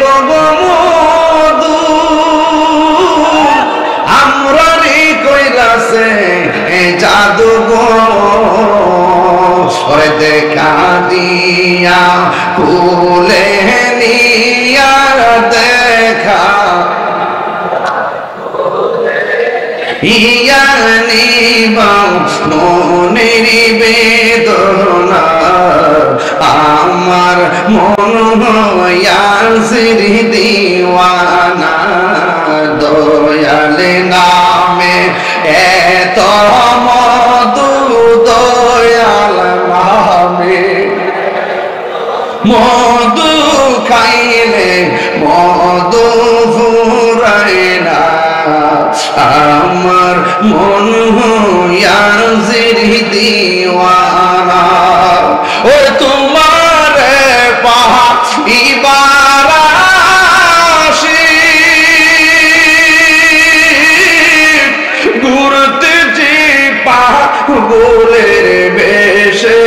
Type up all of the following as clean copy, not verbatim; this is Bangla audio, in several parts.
তো গো মধু আমরা রে কইরাছে জাদু গো ওরে দেখা দিয়া কুলে নিয়া দেখা মনের বেদনা আমার মন হইয়াছির দিওয়ানা দয়াল নামে এত মধু দয়াল নামে মধু খাইলে মধু ফুরায় না আমার মন হইয়াছির দিওয়ানা ও তোমার পাইবার আসি ঘুরতেছি পাগলের বেশে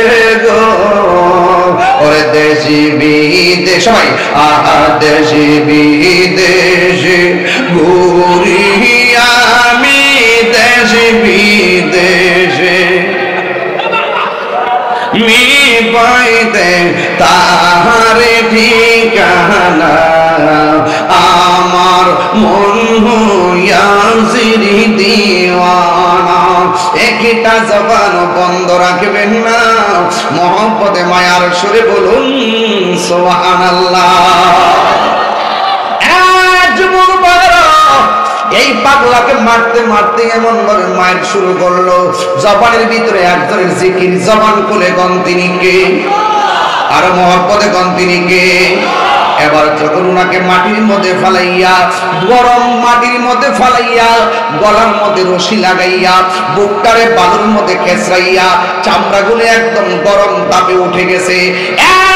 গো ওরে দেশি বিদেশ সবাই দেশি বিদেশে ঘুরি আমি দেশে বিদেশে মি পাইতে তাহারে ঠিকানা আমার মন হইয়াছির দিওয়ানা একটা জবান বন্ধ রাখবেন না মহব্বতে মায়ার সুরে বলুন সুবহানাল্লাহ এই পাগলাকে মারতে মারতে এমন ভাবে মায়ের শুরু করলো জবানের ভিতরে একজনের জিকির জবান খুলে গন তিনি কে আর মহব্বতে গন তিনি কে এবার যখন উনাকে মাটির মধ্যে ফালাইয়া গরম মাটির মধ্যে ফালাইয়া গলার মধ্যে রশি লাগাইয়া বুকটারে বালুর মধ্যে খেসরাইয়া চামড়াগুলো একদম গরম তাপে উঠে গেছে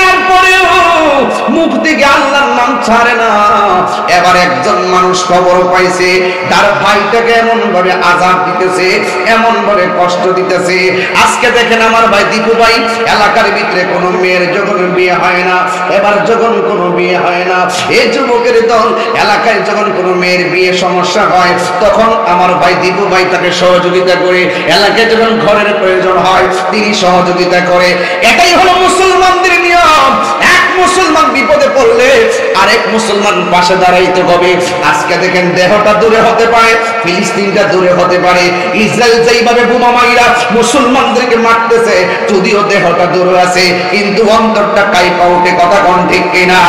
এরপরেও মুখ থেকে আল্লাহর নাম ছাড়ে না এবার একজন মানুষ খবর পাইছে তার ভাইটাকে এমন ভাবে আযাব দিতেছে এমন ভাবে কষ্ট দিতেছে আজকে দেখেন আমার ভাই দীপু ভাই এলাকার ভিতরে কোনো মেয়ের যখন বিয়ে হয় না এবার যখন কোনো বিয়ে হয় না এই যুবকের দল এলাকায় যখন কোনো মেয়ের বিয়ে সমস্যা হয় তখন আমার ভাই দীপু ভাই তাকে সহযোগিতা করে এলাকায় যখন ঘরের প্রয়োজন হয় তিনি সহযোগিতা করে এটাই হলো মুসলমানদের নিয়ম এক মুসলমান বিপদে পড়লে আরেক মুসলমান পাশে দাঁড়াইতে হবে আজকে দেখেন দেহটা দূরে হতে পারে ফিলিস্তিনটা দূরে হতে পারে ইসরায়েল যেইভাবে বোমা মাইরা মুসলমানদেরকে মারতেছে যদিও দেহটা দূরে আছে কিন্তু অন্তরটা কাইপা উঠে কথা কোন ঠিক কিনা